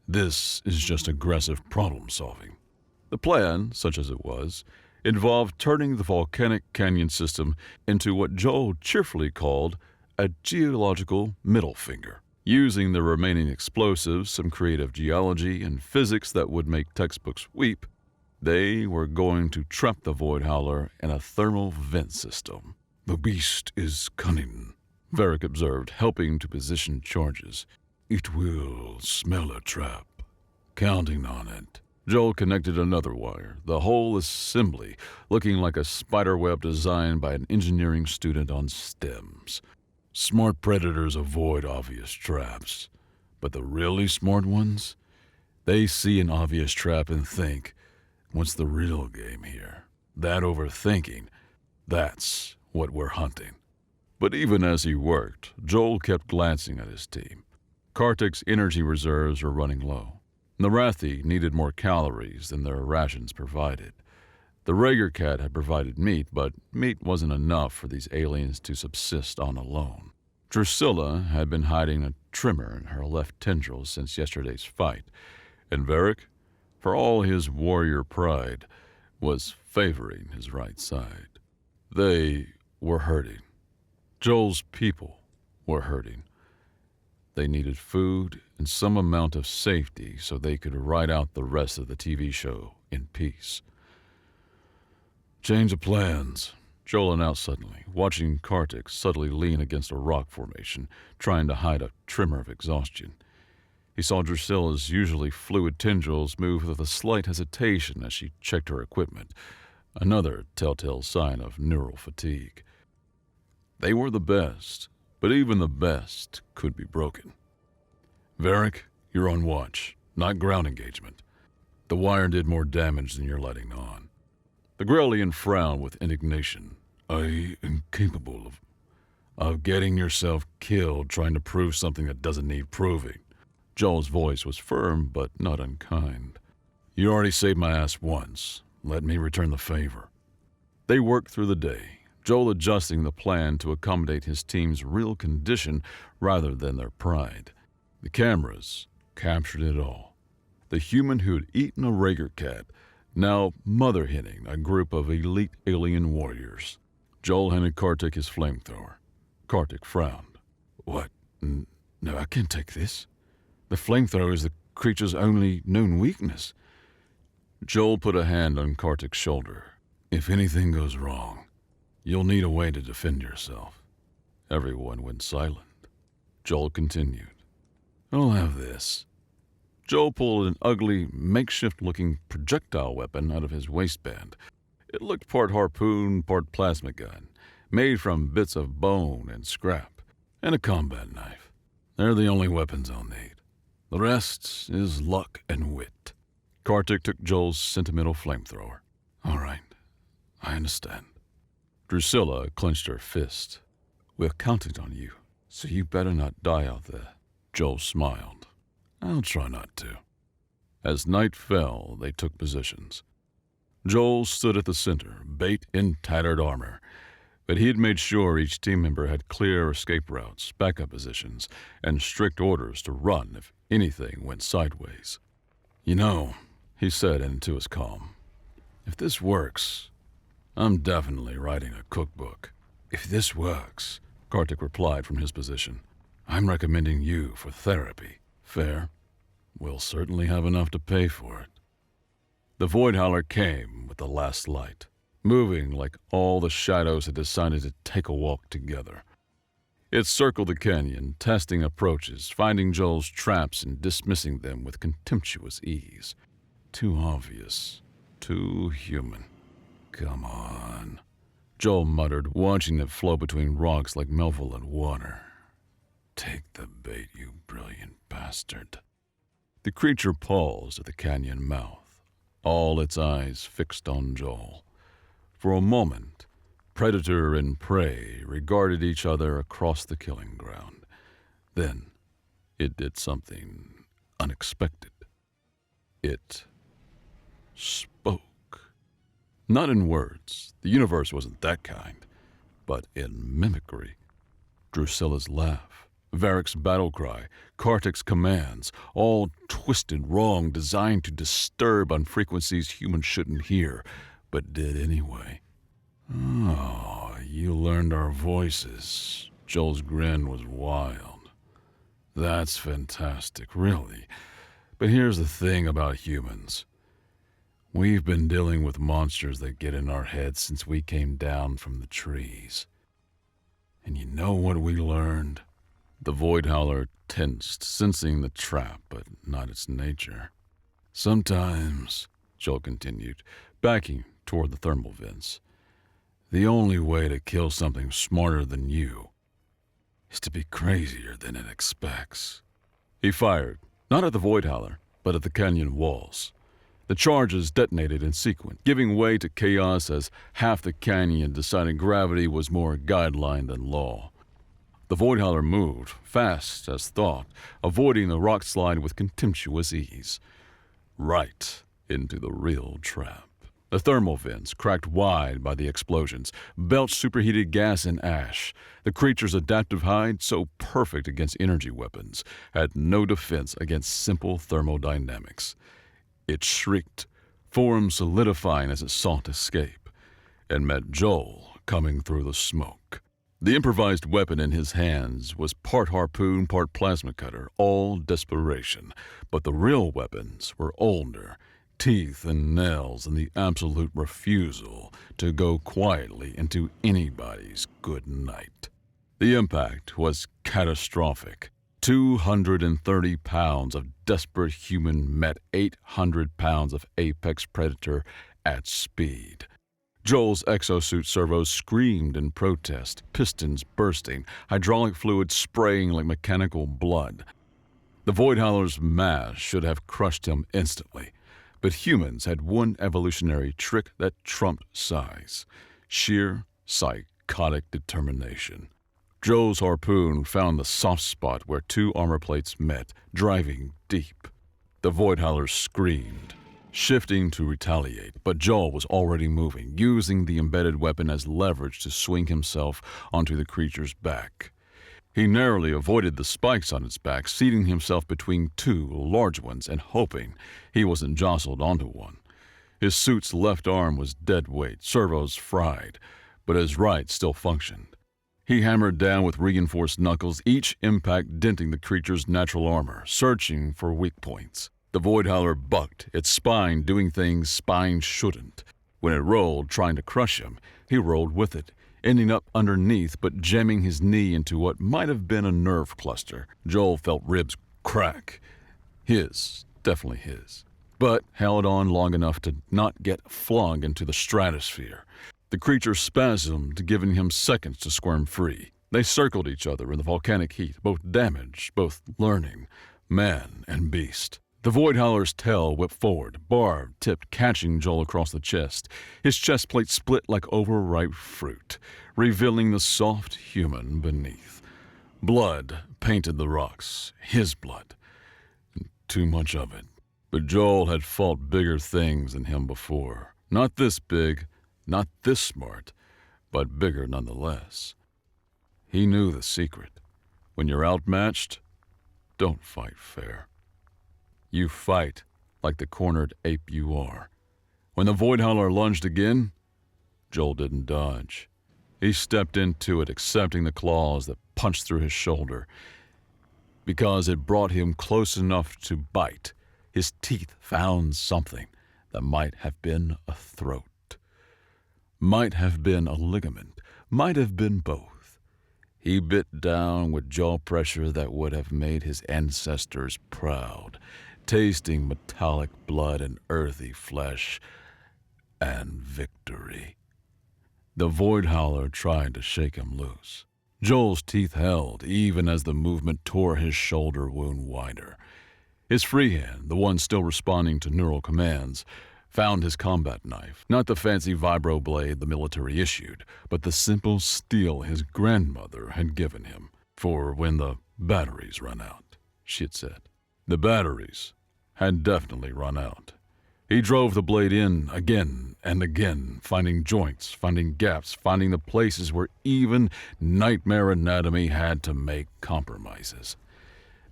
This is just aggressive problem-solving. The plan, such as it was, involved turning the volcanic canyon system into what Joel cheerfully called a geological middle finger. Using the remaining explosives, some creative geology, and physics that would make textbooks weep, they were going to trap the Void Howler in a thermal vent system. The beast is cunning, Varric observed, helping to position charges. It will smell a trap. Counting on it. Joel connected another wire, the whole assembly looking like a spiderweb designed by an engineering student on stems. Smart predators avoid obvious traps, but the really smart ones, they see an obvious trap and think, what's the real game here? That overthinking, that's what we're hunting. But even as he worked, Joel kept glancing at his team. Kartik's energy reserves were running low. The Rathi needed more calories than their rations provided. The Rager cat had provided meat, but meat wasn't enough for these aliens to subsist on alone. Drusilla had been hiding a tremor in her left tendril since yesterday's fight, and Varric, for all his warrior pride, was favoring his right side. They were hurting. Joel's people were hurting. They needed food and some amount of safety so they could ride out the rest of the TV show in peace. Change of plans, Joel announced suddenly, watching Kartik subtly lean against a rock formation, trying to hide a tremor of exhaustion. He saw Drusilla's usually fluid tendrils move with a slight hesitation as she checked her equipment, another telltale sign of neural fatigue. They were the best, but even the best could be broken. Varric, you're on watch, not ground engagement. The wire did more damage than you're letting on. The Grellian frowned with indignation. I am capable of getting yourself killed trying to prove something that doesn't need proving. Joel's voice was firm, but not unkind. You already saved my ass once. Let me return the favor. They worked through the day, Joel adjusting the plan to accommodate his team's real condition rather than their pride. The cameras captured it all. The human who'd eaten a Rager cat, now mother-henning a group of elite alien warriors. Joel handed Kartik his flamethrower. Kartik frowned. What? No, I can't take this. The flamethrower is the creature's only known weakness. Joel put a hand on Kartik's shoulder. If anything goes wrong, you'll need a way to defend yourself. Everyone went silent. Joel continued. I'll have this. Joel pulled an ugly, makeshift-looking projectile weapon out of his waistband. It looked part harpoon, part plasma gun, made from bits of bone and scrap, and a combat knife. They're the only weapons I'll need. The rest is luck and wit. Kartik took Joel's sentimental flamethrower. All right, I understand. Drusilla clenched her fist. We're counting on you, so you better not die out there. Joel smiled. I'll try not to. As night fell, they took positions. Joel stood at the center, bait in tattered armor, but he had made sure each team member had clear escape routes, backup positions, and strict orders to run if anything went sideways. You know, he said into his calm, if this works, I'm definitely writing a cookbook. If this works, Kartik replied from his position, I'm recommending you for therapy. Fair? We'll certainly have enough to pay for it. The Void Howler came with the last light, moving like all the shadows had decided to take a walk together. It circled the canyon, testing approaches, finding Joel's traps and dismissing them with contemptuous ease. Too obvious. Too human. Come on, Joel muttered, watching it flow between rocks like malevolent water. Take the bait, you brilliant bastard. The creature paused at the canyon mouth, all its eyes fixed on Joel. For a moment, predator and prey regarded each other across the killing ground. Then, it did something unexpected. It spoke. Not in words, the universe wasn't that kind, but in mimicry. Drusilla's laugh, Varric's battle cry, Kartik's commands, all twisted wrong, designed to disturb on frequencies humans shouldn't hear, but did anyway. Oh, you learned our voices. Joel's grin was wild. That's fantastic, really. But here's the thing about humans. We've been dealing with monsters that get in our heads since we came down from the trees. And you know what we learned? The Void Howler tensed, sensing the trap, but not its nature. Sometimes, Joel continued, backing toward the thermal vents, the only way to kill something smarter than you is to be crazier than it expects. He fired, not at the Void Howler, but at the canyon walls. The charges detonated in sequence, giving way to chaos as half the canyon decided gravity was more guideline than law. The The Void Howler moved, fast as thought, avoiding the rock slide with contemptuous ease. Right into the real trap. The thermal vents, cracked wide by the explosions, belched superheated gas and ash. The creature's adaptive hide, so perfect against energy weapons, had no defense against simple thermodynamics. It shrieked, form solidifying as it sought escape, and met Joel coming through the smoke. The improvised weapon in his hands was part harpoon, part plasma cutter, all desperation. But the real weapons were older, teeth and nails, and the absolute refusal to go quietly into anybody's good night. The impact was catastrophic. 230 pounds of desperate human met 800 pounds of apex predator at speed. Joel's exosuit servos screamed in protest, pistons bursting, hydraulic fluid spraying like mechanical blood. The Void Howler's mass should have crushed him instantly, but humans had one evolutionary trick that trumped size: sheer, psychotic determination. Joel's harpoon found the soft spot where two armor plates met, driving deep. The Void Howler screamed, shifting to retaliate, but Joel was already moving, using the embedded weapon as leverage to swing himself onto the creature's back. He narrowly avoided the spikes on its back, seating himself between two large ones and hoping he wasn't jostled onto one. His suit's left arm was dead weight, servos fried, but his right still functioned. He hammered down with reinforced knuckles, each impact denting the creature's natural armor, searching for weak points. The Void Howler bucked, its spine doing things spine shouldn't. When it rolled, trying to crush him, he rolled with it, ending up underneath but jamming his knee into what might have been a nerve cluster. Joel felt ribs crack. His, definitely his. But held on long enough to not get flung into the stratosphere. The creature spasmed, giving him seconds to squirm free. They circled each other in the volcanic heat, both damaged, both learning, man and beast. The Void Howler's tail whipped forward, barbed, tipped, catching Joel across the chest. His chest plate split like overripe fruit, revealing the soft human beneath. Blood painted the rocks, his blood, and too much of it. But Joel had fought bigger things than him before. Not this big, not this smart, but bigger nonetheless. He knew the secret. When you're outmatched, don't fight fair. You fight like the cornered ape you are. When the Void Howler lunged again, Joel didn't dodge. He stepped into it, accepting the claws that punched through his shoulder. Because it brought him close enough to bite, his teeth found something that might have been a throat. Might have been a ligament, might have been both. He bit down with jaw pressure that would have made his ancestors proud, tasting metallic blood and earthy flesh, and victory. The Void Howler tried to shake him loose. Joel's teeth held, even as the movement tore his shoulder wound wider. His free hand, the one still responding to neural commands, found his combat knife, not the fancy vibro blade the military issued, but the simple steel his grandmother had given him. For when the batteries run out, she had said. The batteries had definitely run out. He drove the blade in again and again, finding joints, finding gaps, finding the places where even nightmare anatomy had to make compromises.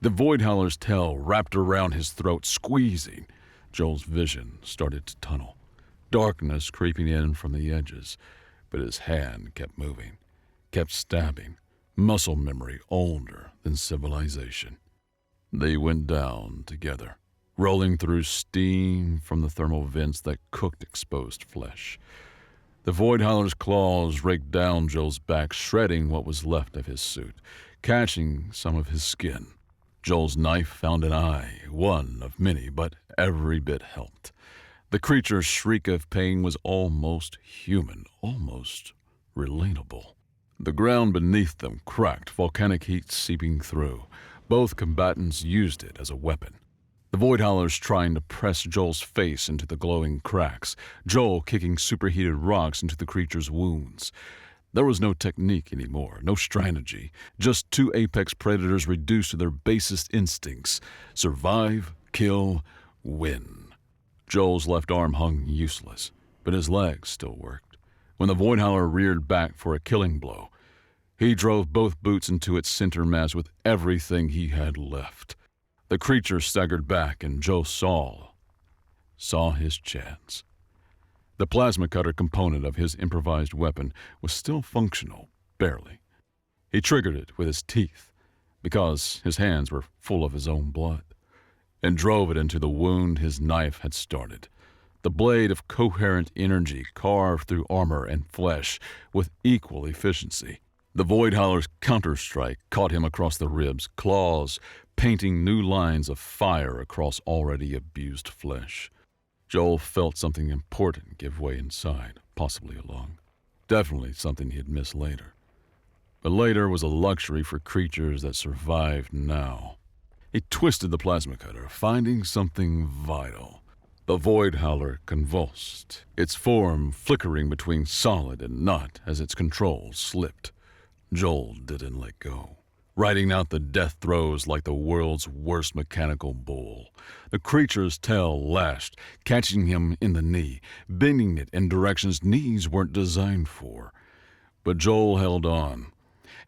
The Void Howler's tail wrapped around his throat, squeezing. Joel's vision started to tunnel, darkness creeping in from the edges, but his hand kept moving, kept stabbing, muscle memory older than civilization. They went down together, rolling through steam from the thermal vents that cooked exposed flesh. The Void Howler's claws raked down Joel's back, shredding what was left of his suit, catching some of his skin. Joel's knife found an eye, one of many, but every bit helped. The creature's shriek of pain was almost human, almost relatable. The ground beneath them cracked, volcanic heat seeping through. Both combatants used it as a weapon. The Void Howler's trying to press Joel's face into the glowing cracks, Joel kicking superheated rocks into the creature's wounds. There was no technique anymore, no strategy, just two apex predators reduced to their basest instincts: survive, kill, win. Joel's left arm hung useless, but his legs still worked. When the Void Howler reared back for a killing blow, he drove both boots into its center mass with everything he had left. The creature staggered back, and Joe saw his chance. The plasma cutter component of his improvised weapon was still functional, barely. He triggered it with his teeth, because his hands were full of his own blood, and drove it into the wound his knife had started. The blade of coherent energy carved through armor and flesh with equal efficiency. The Void Howler's counterstrike caught him across the ribs, claws painting new lines of fire across already abused flesh. Joel felt something important give way inside, possibly a lung. Definitely something he'd miss later. But later was a luxury for creatures that survived now. He twisted the plasma cutter, finding something vital. The Void Howler convulsed, its form flickering between solid and not as its control slipped. Joel didn't let go, riding out the death throes like the world's worst mechanical bull. The creature's tail lashed, catching him in the knee, bending it in directions knees weren't designed for. But Joel held on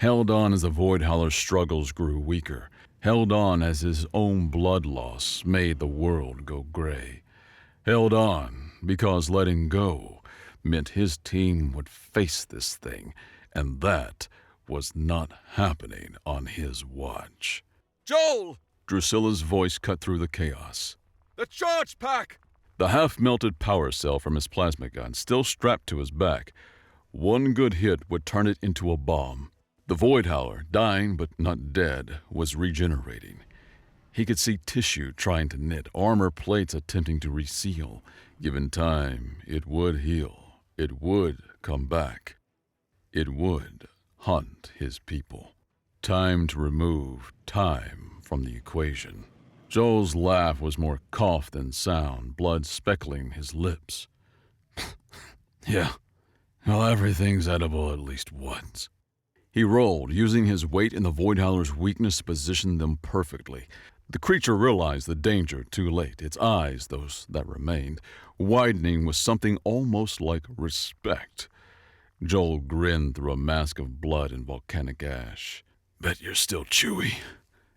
as the Void Howler's struggles grew weaker, held on as his own blood loss made the world go gray. Held on because letting go meant his team would face this thing, and that was not happening on his watch. Joel! Drusilla's voice cut through the chaos. The charge pack! The half-melted power cell from his plasma gun still strapped to his back. One good hit would turn it into a bomb. The Void Howler, dying but not dead, was regenerating. He could see tissue trying to knit, armor plates attempting to reseal. Given time, it would heal. It would come back. It would hunt his people. Time to remove time from the equation. Joel's laugh was more cough than sound, blood speckling his lips. Yeah, well, everything's edible at least once. He rolled, using his weight and the Void Howler's weakness to position them perfectly. The creature realized the danger too late, its eyes, those that remained, widening with something almost like respect. Joel grinned through a mask of blood and volcanic ash. Bet you're still chewy,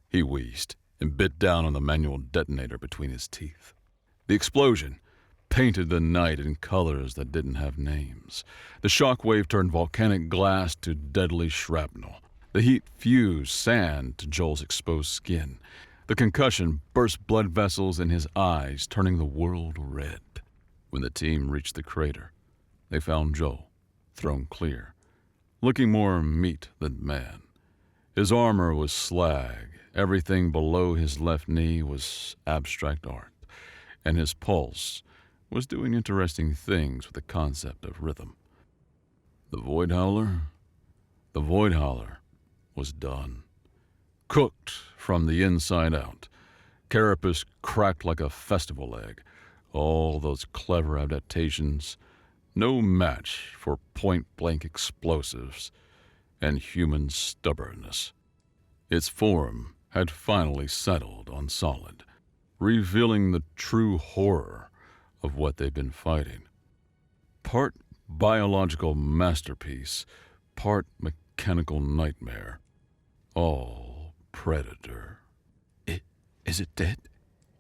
he wheezed, and bit down on the manual detonator between his teeth. The explosion painted the night in colors that didn't have names. The shockwave turned volcanic glass to deadly shrapnel. The heat fused sand to Joel's exposed skin. The concussion burst blood vessels in his eyes, turning the world red. When the team reached the crater, they found Joel, thrown clear, looking more meat than man. His armor was slag. Everything below his left knee was abstract art, and his pulse was doing interesting things with the concept of rhythm. The Void Howler was done. Cooked from the inside out. Carapace cracked like a festival egg. All those clever adaptations, no match for point-blank explosives and human stubbornness. Its form had finally settled on solid, revealing the true horror of what they'd been fighting. Part biological masterpiece, part mechanical nightmare. All predator. Is it dead?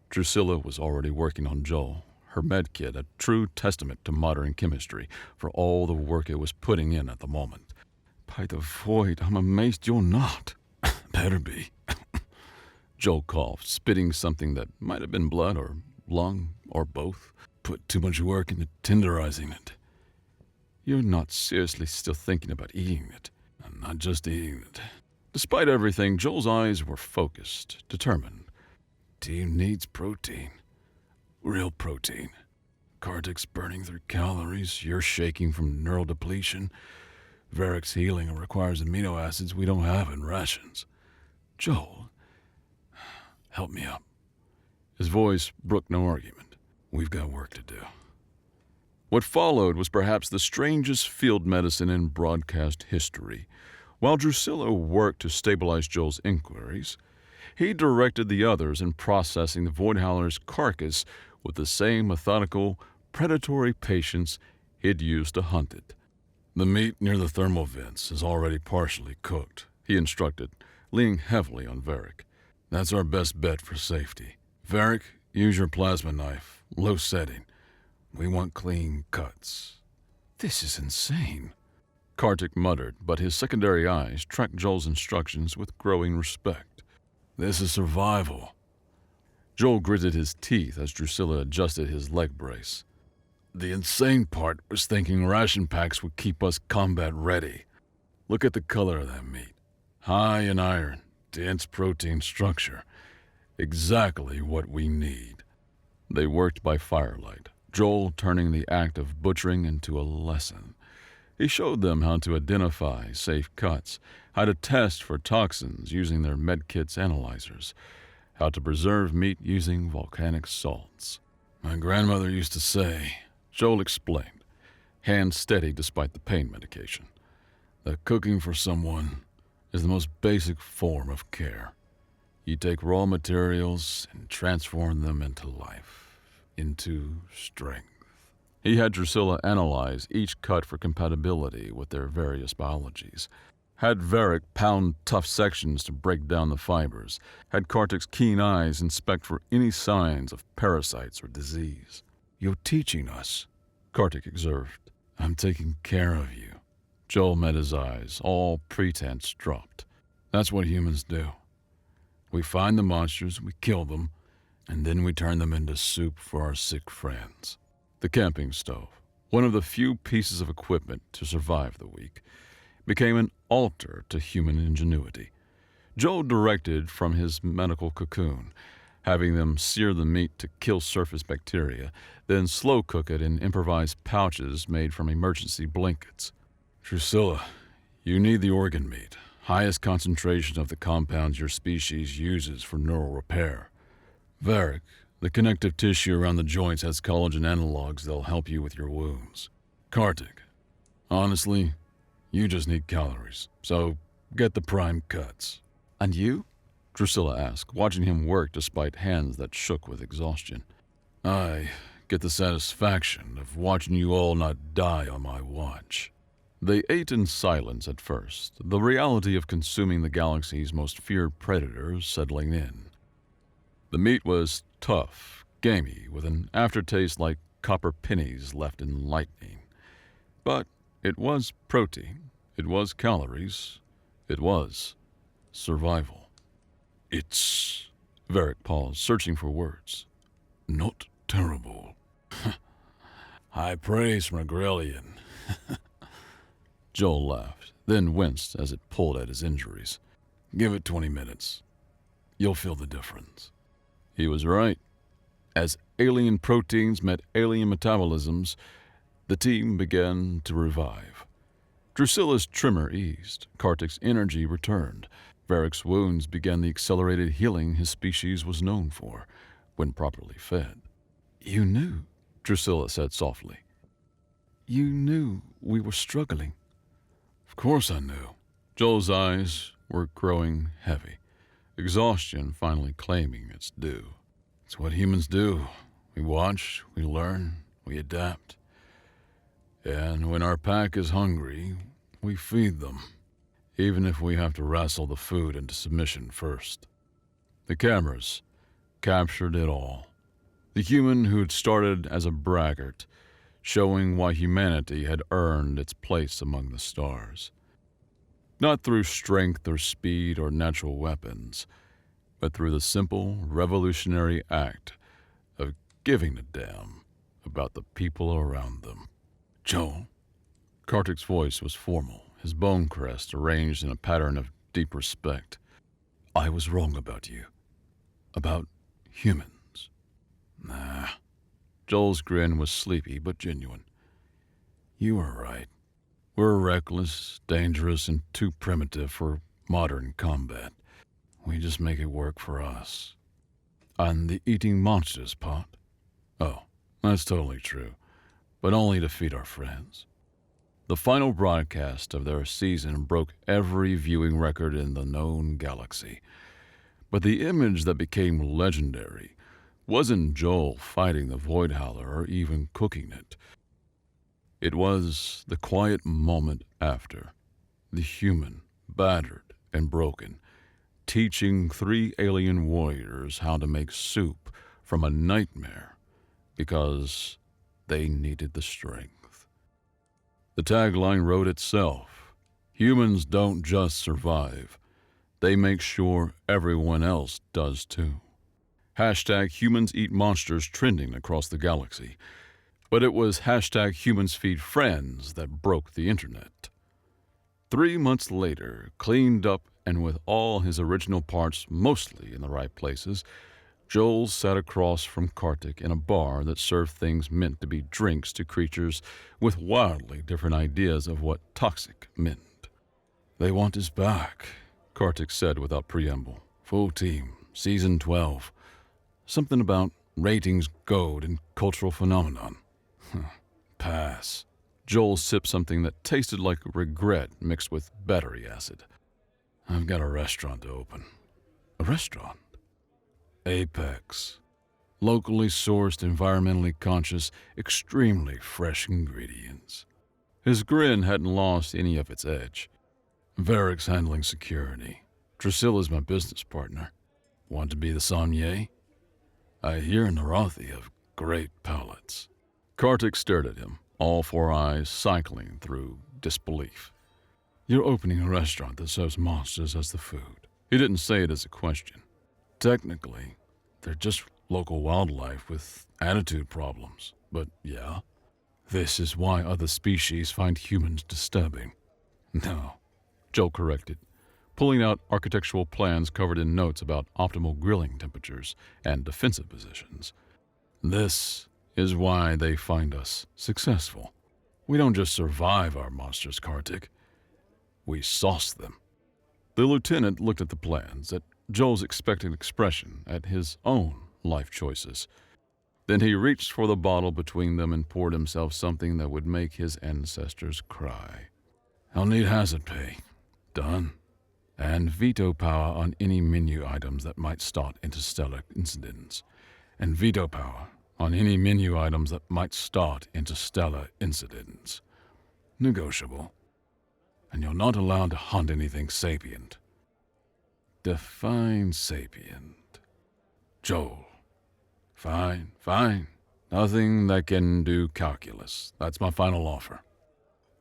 Drusilla was already working on Joel, her medkit a true testament to modern chemistry for all the work it was putting in at the moment. By the void, I'm amazed you're not. Better be. Joel coughed, spitting something that might have been blood or lung or both. Put too much work into tenderizing it. You're not seriously still thinking about eating it. I'm not just eating it. Despite everything, Joel's eyes were focused, determined. Team needs protein. Real protein. Kartik's burning through calories. You're shaking from neural depletion. Varric's healing requires amino acids we don't have in rations. Joel, help me up. His voice brooked no argument. We've got work to do. What followed was perhaps the strangest field medicine in broadcast history. While Drusilla worked to stabilize Joel's inquiries, he directed the others in processing the Void Howler's carcass with the same methodical, predatory patience he'd used to hunt it. "The meat near the thermal vents is already partially cooked," he instructed, leaning heavily on Varric. "That's our best bet for safety. Varric, use your plasma knife. Low setting. We want clean cuts." "This is insane," Kartik muttered, but his secondary eyes tracked Joel's instructions with growing respect. "This is survival." Joel gritted his teeth as Drusilla adjusted his leg brace. "The insane part was thinking ration packs would keep us combat ready. Look at the color of that meat. High in iron, dense protein structure. Exactly what we need." They worked by firelight, Joel turning the act of butchering into a lesson. He showed them how to identify safe cuts, how to test for toxins using their medkit's analyzers, how to preserve meat using volcanic salts. "My grandmother used to say," Joel explained, hands steady despite the pain medication, "that cooking for someone is the most basic form of care. You take raw materials and transform them into life, into strength." He had Drusilla analyze each cut for compatibility with their various biologies, had Varric pound tough sections to break down the fibers, had Kartik's keen eyes inspect for any signs of parasites or disease. "You're teaching us," Kartik observed. "I'm taking care of you." Joel met his eyes, all pretense dropped. "That's what humans do. We find the monsters, we kill them, and then we turn them into soup for our sick friends." The camping stove, one of the few pieces of equipment to survive the week, became an altar to human ingenuity. Joel directed from his medical cocoon, having them sear the meat to kill surface bacteria, then slow cook it in improvised pouches made from emergency blankets. "Drusilla, you need the organ meat, highest concentration of the compounds your species uses for neural repair. Varric, the connective tissue around the joints has collagen analogs that'll help you with your wounds. Kartik, honestly, you just need calories, so get the prime cuts." "And you?" Drusilla asked, watching him work despite hands that shook with exhaustion. "I get the satisfaction of watching you all not die on my watch." They ate in silence at first, the reality of consuming the galaxy's most feared predators settling in. The meat was tough, gamey, with an aftertaste like copper pennies left in lightning. But it was protein, it was calories, it was survival. "It's..." Varric paused, searching for words. "Not terrible." "High praise from a Grellian." Joel laughed, then winced as it pulled at his injuries. "Give it 20 minutes. You'll feel the difference." He was right. As alien proteins met alien metabolisms, the team began to revive. Drusilla's tremor eased, Kartik's energy returned, Varric's wounds began the accelerated healing his species was known for, when properly fed. "You knew," Drusilla said softly. "You knew we were struggling." "Of course I knew." Joel's eyes were growing heavy, exhaustion finally claiming its due. "It's what humans do. We watch, we learn, we adapt. And when our pack is hungry, we feed them, even if we have to wrestle the food into submission first." The cameras captured it all. The human who'd started as a braggart, showing why humanity had earned its place among the stars. Not through strength or speed or natural weapons, but through the simple, revolutionary act of giving a damn about the people around them. "Joel," Kartik's voice was formal, his bone crest arranged in a pattern of deep respect. "I was wrong about you. About humans." "Nah." Joel's grin was sleepy but genuine. "You were right. We're reckless, dangerous, and too primitive for modern combat. We just make it work for us." "And the eating monsters part?" "Oh, that's totally true. but only to feed our friends. The final broadcast of their season broke every viewing record in the known galaxy. But the image that became legendary wasn't Joel fighting the Void Howler or even cooking it. It was the quiet moment after. The human, battered and broken, teaching 3 alien warriors how to make soup from a nightmare because they needed the strength. The tagline wrote itself. Humans don't just survive. They make sure everyone else does too. Hashtag humans eat monsters trending across the galaxy. But it was hashtag humans feed friends that broke the internet. 3 months later, cleaned up and with all his original parts mostly in the right places, Joel sat across from Kartik in a bar that served things meant to be drinks to creatures with wildly different ideas of what toxic meant. "They want us back," Kartik said without preamble. "Full team, season 12. Something about ratings gold and cultural phenomenon." Pass. Joel sipped something that tasted like regret mixed with battery acid. "I've got a restaurant to open." "A restaurant?" "Apex. Locally sourced, environmentally conscious, extremely fresh ingredients." His grin hadn't lost any of its edge. "Varric's handling security. Drusilla's my business partner. Want to be the sommelier? I hear Narathi have great palates." Kartik stared at him, all 4 eyes cycling through disbelief. "You're opening a restaurant that serves monsters as the food." He didn't say it as a question. "Technically, they're just local wildlife with attitude problems. But yeah, this is why other species find humans disturbing." "No," Joel corrected, pulling out architectural plans covered in notes about optimal grilling temperatures and defensive positions. "This is why they find us successful. We don't just survive our monsters, Kartik. We sauce them." The lieutenant looked at the plans, at Joel's expectant expression, at his own life choices. Then he reached for the bottle between them and poured himself something that would make his ancestors cry. "I'll need hazard pay. Done. And veto power on any menu items that might start interstellar incidents. And veto power on any menu items that might start interstellar incidents. Negotiable. And you're not allowed to hunt anything sapient." "Define sapient." "Joel." "Fine, fine. Nothing that can do calculus. That's my final offer."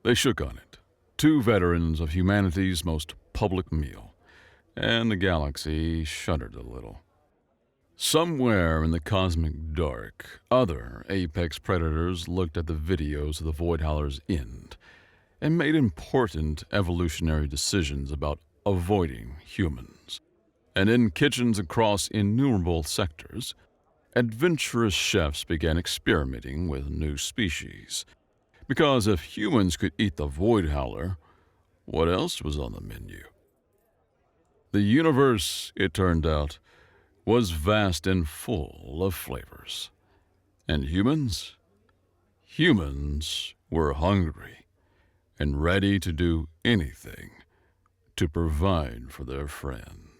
They shook on it. 2 veterans of humanity's most public meal, and the galaxy shuddered a little. Somewhere in the cosmic dark, other apex predators looked at the videos of the Void Howler's end and made important evolutionary decisions about avoiding humans. And in kitchens across innumerable sectors, adventurous chefs began experimenting with new species. Because if humans could eat the Void Howler, what else was on the menu? The universe, it turned out, was vast and full of flavors. And humans? Humans were hungry and ready to do anything to provide for their friends.